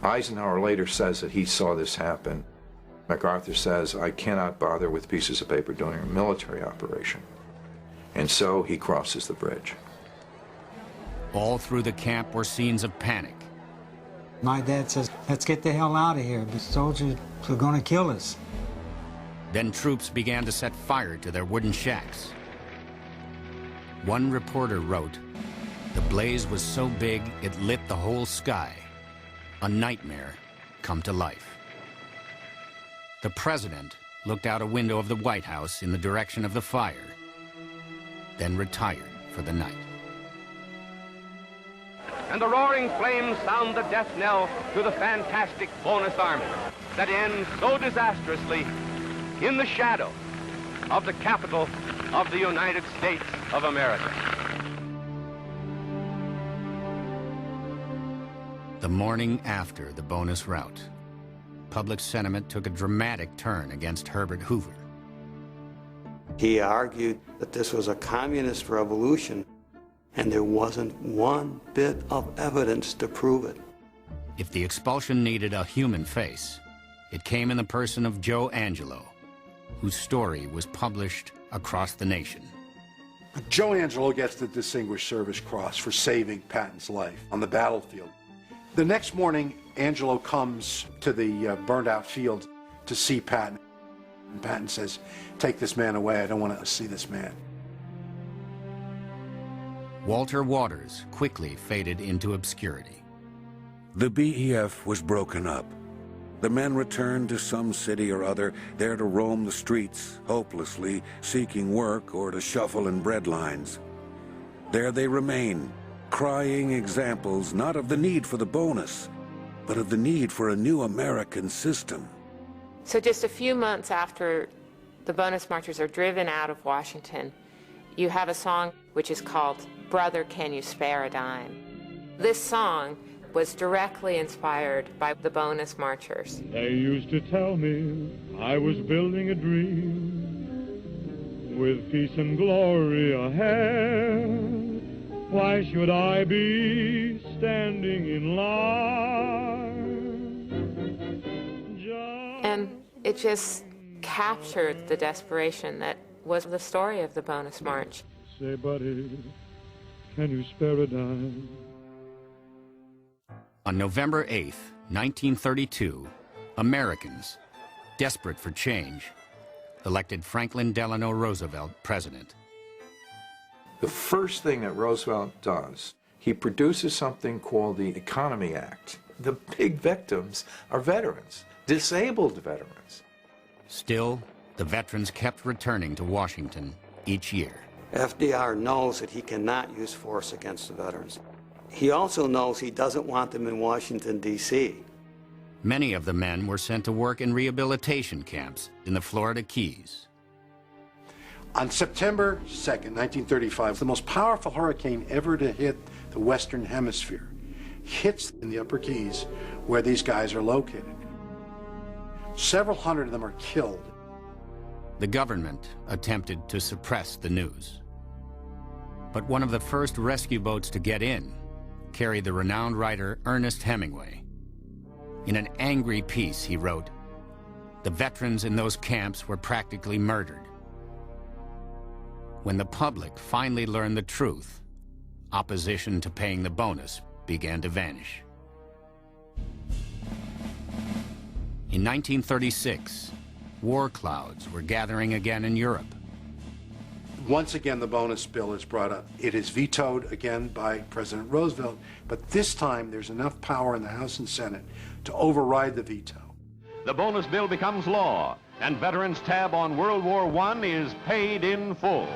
Eisenhower later says that he saw this happen. MacArthur says, I cannot bother with pieces of paper during a military operation. And so he crosses the bridge. All through the camp were scenes of panic. My dad says, let's get the hell out of here. The soldiers are going to kill us. Then troops began to set fire to their wooden shacks. One reporter wrote, the blaze was so big it lit the whole sky. A nightmare come to life. The president looked out a window of the White House in the direction of the fire, then retired for the night. And the roaring flames sound the death knell to the fantastic Bonus Army that ends so disastrously in the shadow of the capital of the United States of America. The morning after the Bonus rout, public sentiment took a dramatic turn against Herbert Hoover. He argued that this was a communist revolution, and there wasn't one bit of evidence to prove it. If the expulsion needed a human face, it came in the person of Joe Angelo, whose story was published across the nation. Joe Angelo gets the Distinguished Service Cross for saving Patton's life on the battlefield. The next morning, Angelo comes to the burned-out field to see Patton. And Patton says, take this man away, I don't want to see this man. Walter Waters quickly faded into obscurity. The BEF was broken up. The men returned to some city or other, there to roam the streets, hopelessly seeking work or to shuffle in bread lines. There they remain, crying examples not of the need for the bonus, but of the need for a new American system. So just a few months after the bonus marchers are driven out of Washington, you have a song which is called Brother, Can You Spare a Dime? This song was directly inspired by the bonus marchers. They used to tell me I was building a dream with peace and glory ahead. Why should I be standing in line? And it just captured the desperation that was the story of the bonus march. Say, buddy, can you spare a dime? On November 8th, 1932, Americans, desperate for change, elected Franklin Delano Roosevelt president. The first thing that Roosevelt does, he produces something called the Economy Act. The big victims are veterans, disabled veterans. Still, the veterans kept returning to Washington each year. FDR knows that he cannot use force against the veterans. He also knows he doesn't want them in Washington, D.C. Many of the men were sent to work in rehabilitation camps in the Florida Keys. On September 2nd, 1935, the most powerful hurricane ever to hit the Western Hemisphere hits in the Upper Keys where these guys are located. Several hundred of them are killed. The government attempted to suppress the news. But one of the first rescue boats to get in carried the renowned writer Ernest Hemingway. In an angry piece, he wrote, "The veterans in those camps were practically murdered." When the public finally learned the truth, opposition to paying the bonus began to vanish. In 1936, war clouds were gathering again in Europe. Once again, the bonus bill is brought up. It is vetoed again by President Roosevelt, but this time there's enough power in the House and Senate to override the veto. The bonus bill becomes law, and veterans' tab on World War I is paid in full.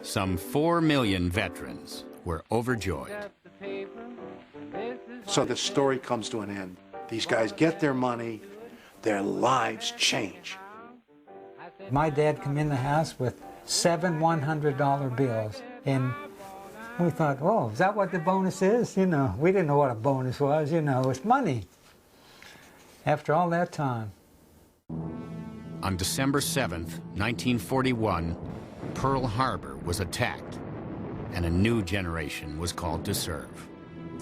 Some 4 million veterans were overjoyed. So the story comes to an end. These guys get their money, their lives change. My dad came in the house with 7 $100 bills, and we thought, oh, is that what the bonus is? You know, we didn't know what a bonus was, you know, it's money. After all that time. On December 7th, 1941, Pearl Harbor was attacked, and a new generation was called to serve.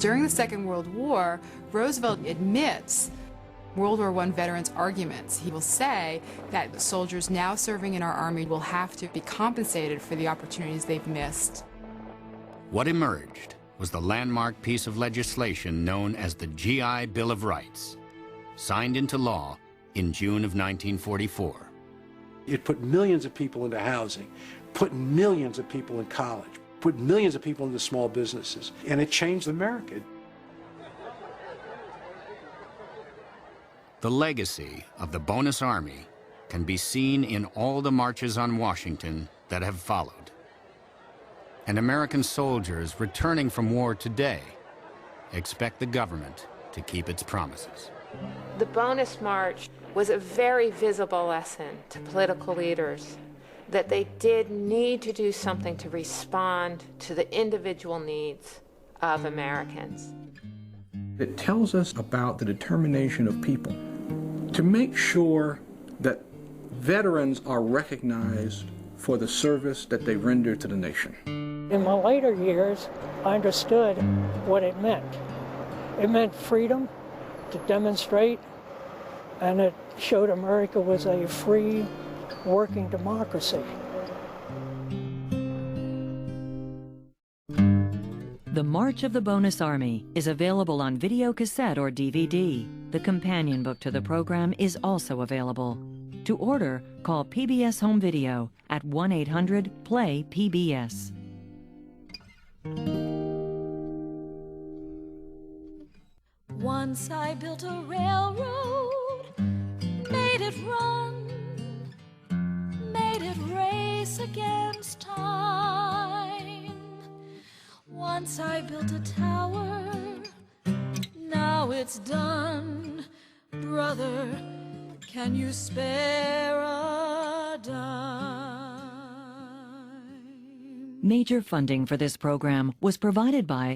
During the Second World War, Roosevelt admits World War I veterans' arguments. He will say that soldiers now serving in our Army will have to be compensated for the opportunities they've missed. What emerged was the landmark piece of legislation known as the GI Bill of Rights, signed into law in June of 1944. It put millions of people into housing, put millions of people in college, put millions of people into small businesses, and it changed America. The legacy of the Bonus Army can be seen in all the marches on Washington that have followed. And American soldiers returning from war today expect the government to keep its promises. The Bonus March was a very visible lesson to political leaders that they did need to do something to respond to the individual needs of Americans. It tells us about the determination of people to make sure that veterans are recognized for the service that they render to the nation. In my later years, I understood what it meant. It meant freedom to demonstrate, and it showed America was a free, working democracy. The March of the Bonus Army is available on video cassette or DVD. The companion book to the program is also available. To order, call PBS Home Video at 1-800-PLAY-PBS. Once I built a railroad, made it run, made it race against time. Once I built a tower, now it's done. Brother, can you spare a dime? Major funding for this program was provided by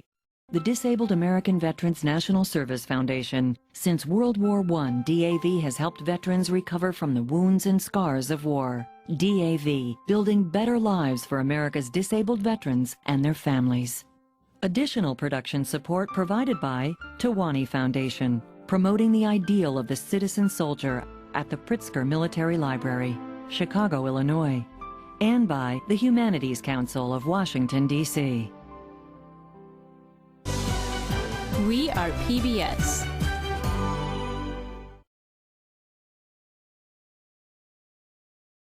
the Disabled American Veterans National Service Foundation. Since World War I, DAV has helped veterans recover from the wounds and scars of war. DAV, building better lives for America's disabled veterans and their families. Additional production support provided by Tawani Foundation, promoting the ideal of the citizen soldier at the Pritzker Military Library, Chicago, Illinois, and by the Humanities Council of Washington, D.C. We are PBS.